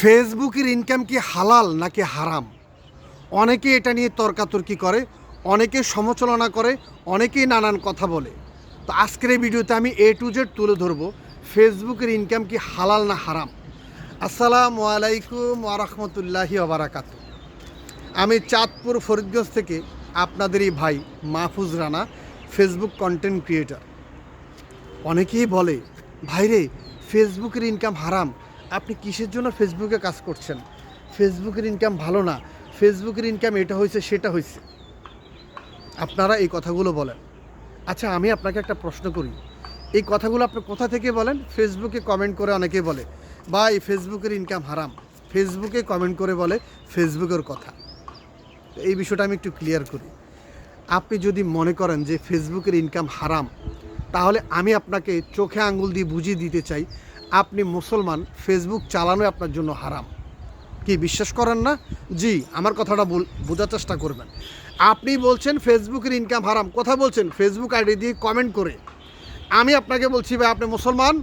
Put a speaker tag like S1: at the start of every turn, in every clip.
S1: ফেসবুকের ইনকাম কি হালাল নাকি হারাম? অনেকে এটা নিয়ে তর্কাতর্কি করে, অনেকে সমালোচনা করে, অনেকেই নানান কথা বলে। তো আজকের এই ভিডিওতে আমি A to Z তুলে ধরবো ফেসবুকের ইনকাম কি হালাল না হারাম। আসসালামু আলাইকুম ওয়া রাহমাতুল্লাহি ওয়া বারাকাতুহু। আমি চাঁদপুর ফরিদগঞ্জ থেকে আপনাদেরই ভাই Mahfuz Rana, Facebook content creator. অনেকেই বলে, ভাইরে ফেসবুকের ইনকাম হারাম, আপনি কিসের জন্য ফেসবুকে কাজ করছেন? ফেসবুকের ইনকাম ভালো না, ফেসবুকের ইনকাম এটা হয়েছে সেটা হয়েছে। আপনারা এই কথাগুলো বলেন। আচ্ছা, আমি আপনাকে একটা প্রশ্ন করি, এই কথাগুলো আপনি কোথা থেকে বলেন? ফেসবুকে কমেন্ট করে অনেকে বলে ভাই ফেসবুকের ইনকাম হারাম, ফেসবুকে কমেন্ট করে বলে ফেসবুকের কথা। এই বিষয়টা আমি একটু ক্লিয়ার করি। আপনি যদি মনে করেন যে ফেসবুকের ইনকাম হারাম, তাহলে আমি আপনাকে চোখে আঙ্গুল দিয়ে বুঝিয়ে দিতে চাই আপনি মুসলমান, ফেসবুক চালানো আপনার জন্য হারাম। কি বিশ্বাস করেন না? জি, আমার কথাটা বোঝার চেষ্টা করবেন। আপনি বলছেন ফেসবুকের ইনকাম হারাম, কথা বলছেন ফেসবুক আইডি দিয়ে কমেন্ট করে। আমি আপনাকে বলছি ভাই আপনি মুসলমান,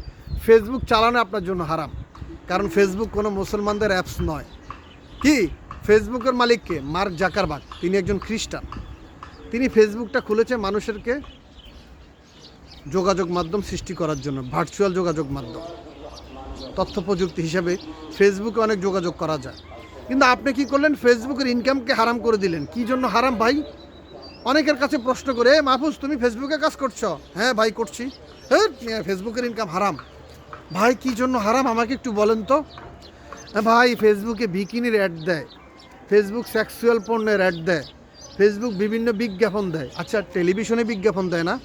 S1: ফেসবুক চালানো আপনার জন্য হারাম। কারণ ফেসবুক কোনো মুসলমানদের অ্যাপস নয়। কি ফেসবুকের মালিককে? মার্ক জাকারবার্গ, তিনি একজন খ্রিস্টান। তিনি ফেসবুকটা খুলেছে মানুষেরকে যোগাযোগ মাধ্যম সৃষ্টি করার জন্য, ভার্চুয়াল যোগাযোগ মাধ্যম। তথ্য প্রযুক্তি হিসাবে ফেসবুকে অনেক যোগাযোগ করা যায়। কিন্তু আপনি কি করলেন? ফেসবুকের ইনকামকে হারাম করে দিলেন। কি জন্য হারাম ভাই? অনেকের কাছে প্রশ্ন করে, মাহফুজ তুমি ফেসবুকে কাজ করছো? হ্যাঁ ভাই করছি। হ্যাঁ, ফেসবুকের ইনকাম হারাম। ভাই কি জন্য হারাম আমাকে একটু বলেন তো। ভাই ফেসবুকে বিকিনির অ্যাড দেয়, ফেসবুক সেক্সুয়াল পণ্যের অ্যাড দেয়, ফেসবুক বিভিন্ন বিজ্ঞাপন দেয়। আচ্ছা, টেলিভিশনে বিজ্ঞাপন দেয় না?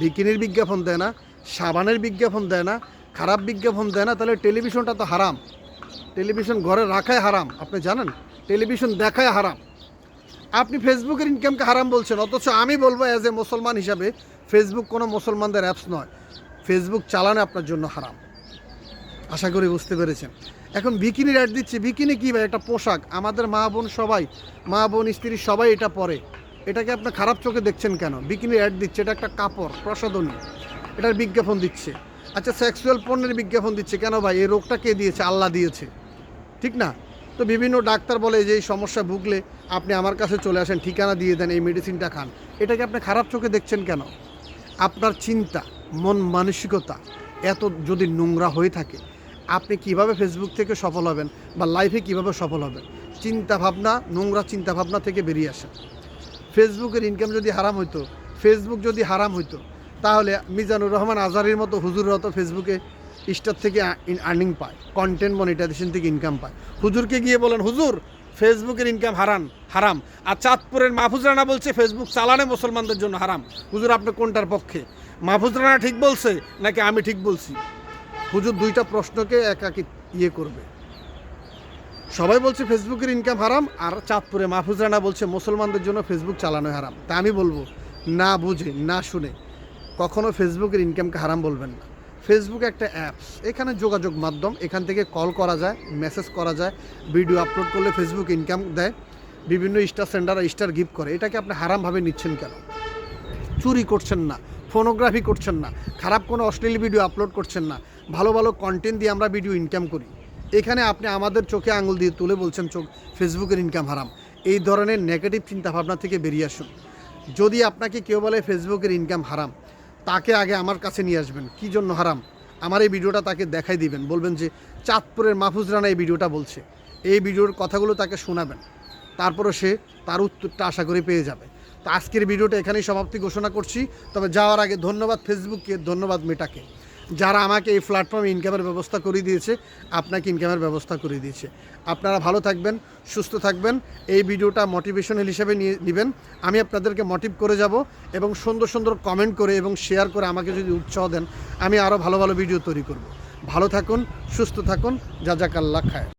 S1: বিকিনির বিজ্ঞাপন দেয় না? সাবানের বিজ্ঞাপন দেয় না? খারাপ বিজ্ঞাপন দেয় না? তাহলে টেলিভিশনটা তো হারাম। টেলিভিশন ঘরে রাখাই হারাম, আপনি জানেন? টেলিভিশন দেখাই হারাম। আপনি ফেসবুকের ইনকামকে হারাম বলছেন, অথচ আমি বলবো অ্যাজ এ মুসলমান হিসাবে ফেসবুক কোনো মুসলমানদের অ্যাপস নয়। ফেসবুক চালানো আপনার জন্য হারাম। আশা করি বুঝতে পেরেছেন। এখন বিকিনির অ্যাড দিচ্ছে, বিকিনি কী ভাই? একটা পোশাক, আমাদের মা বোন সবাই, মা বোন স্ত্রী সবাই এটা পরে। এটাকে আপনি খারাপ চোখে দেখছেন কেন? বিকিনির অ্যাড দিচ্ছে, এটা একটা কাপড়, প্রসাধনী, এটার বিজ্ঞাপন দিচ্ছে। আচ্ছা, সেক্সুয়াল পণ্যের বিজ্ঞাপন দিচ্ছে কেন ভাই? এই রোগটা কে দিয়েছে? আল্লাহ দিয়েছে, ঠিক না? তো বিভিন্ন ডাক্তার বলে যে এই সমস্যা ভুগলে আপনি আমার কাছে চলে আসেন, ঠিকানা দিয়ে দেন, এই মেডিসিনটা খান। এটাকে আপনি খারাপ চোখে দেখছেন কেন? আপনার চিন্তা, মন মানসিকতা এত যদি নোংরা হয়ে থাকে, আপনি কিভাবে ফেসবুক থেকে সফল হবেন বা লাইফে কিভাবে সফল হবেন? চিন্তা ভাবনা, নোংরা চিন্তা ভাবনা থেকে বেরিয়ে আসেন। ফেসবুকের ইনকাম যদি হারাম হইতো, ফেসবুক যদি হারাম হইতো, তাহলে মিজানুর রহমান আজহারির মতো হুজুররা তো ফেসবুকে স্টার থেকে আর্নিং পায়, কন্টেন্ট মনিটাইজেশন থেকে ইনকাম পায়। হুজুরকে গিয়ে বলেন, হুজুর ফেসবুকের ইনকাম হারাম। আর চাঁদপুরের মাহফুজ রানা বলছে ফেসবুক চালানো মুসলমানদের জন্য হারাম। হুজুর আপনি কোনটার পক্ষে? মাহফুজ রানা ঠিক বলছে নাকি আমি ঠিক বলছি? হুজুর দুইটা প্রশ্নকে একাকি করবে। সবাই বলছে ফেসবুকের ইনকাম হারাম, আর চাঁদপুরে মাহফুজ রানা বলছে মুসলমানদের জন্য ফেসবুক চালানো হারাম। তা আমি বলবো, না বুঝে না শুনে কখনো ফেসবুকের ইনকামকে হারাম বলবেন না। ফেসবুক একটা অ্যাপস, এখানে যোগাযোগ মাধ্যম, এখান থেকে কল করা যায়, মেসেজ করা যায়, ভিডিও আপলোড করলে ফেসবুক ইনকাম দেয়, বিভিন্ন স্টার সেন্ডাররা স্টার গিফট করে। এটাকে আপনি হারামভাবে নিচ্ছেন কেন? চুরি করছেন না, ফোনোগ্রাফি করছেন না, খারাপ কোনো অশ্লীল ভিডিও আপলোড করছেন না, ভালো ভালো কন্টেন্ট দিয়ে আমরা ভিডিও ইনকাম করি। এখানে আপনি আমাদের চোখে আঙুল দিয়ে তুলে বলছেন ফেসবুকের ইনকাম হারাম। এই ধরনের নেগেটিভ চিন্তাভাবনা থেকে বেরিয়ে আসুন। যদি আপনাকে কেউ বলে ফেসবুকের ইনকাম হারাম, তাকে আগে আমার কাছে নিয়ে আসবেন। কী জন্য হারাম? আমার এই ভিডিওটা তাকে দেখাই দিবেন, বলবেন যে চাঁদপুরের মাহফুজ রানা এই ভিডিওটা বলছে, এই ভিডিওর কথাগুলো তাকে শোনাবেন, তারপরে সে তার উত্তরটা আশা করি পেয়ে যাবে। তো আজকের ভিডিওটা এখানেই সমাপ্তি ঘোষণা করছি। তবে যাওয়ার আগে ধন্যবাদ ফেসবুককে, ধন্যবাদ মেটাকে, যারা আমাকে এই প্ল্যাটফর্মে ইনকামের ব্যবস্থা করে দিয়েছে, আপনাকে ইনকামের ব্যবস্থা করে দিয়েছে। আপনারা ভালো থাকবেন, সুস্থ থাকবেন। এই ভিডিওটা মোটিভেশনাল হিসেবে নিয়ে নেবেন। আমি আপনাদেরকে মোটিভ করে যাব এবং সুন্দর সুন্দর কমেন্ট করে এবং শেয়ার করে আমাকে যদি উৎসাহ দেন, আমি আরও ভালো ভালো ভিডিও তৈরি করব। ভালো থাকুন, সুস্থ থাকুন, জাযাকাল্লাহ খায়ের।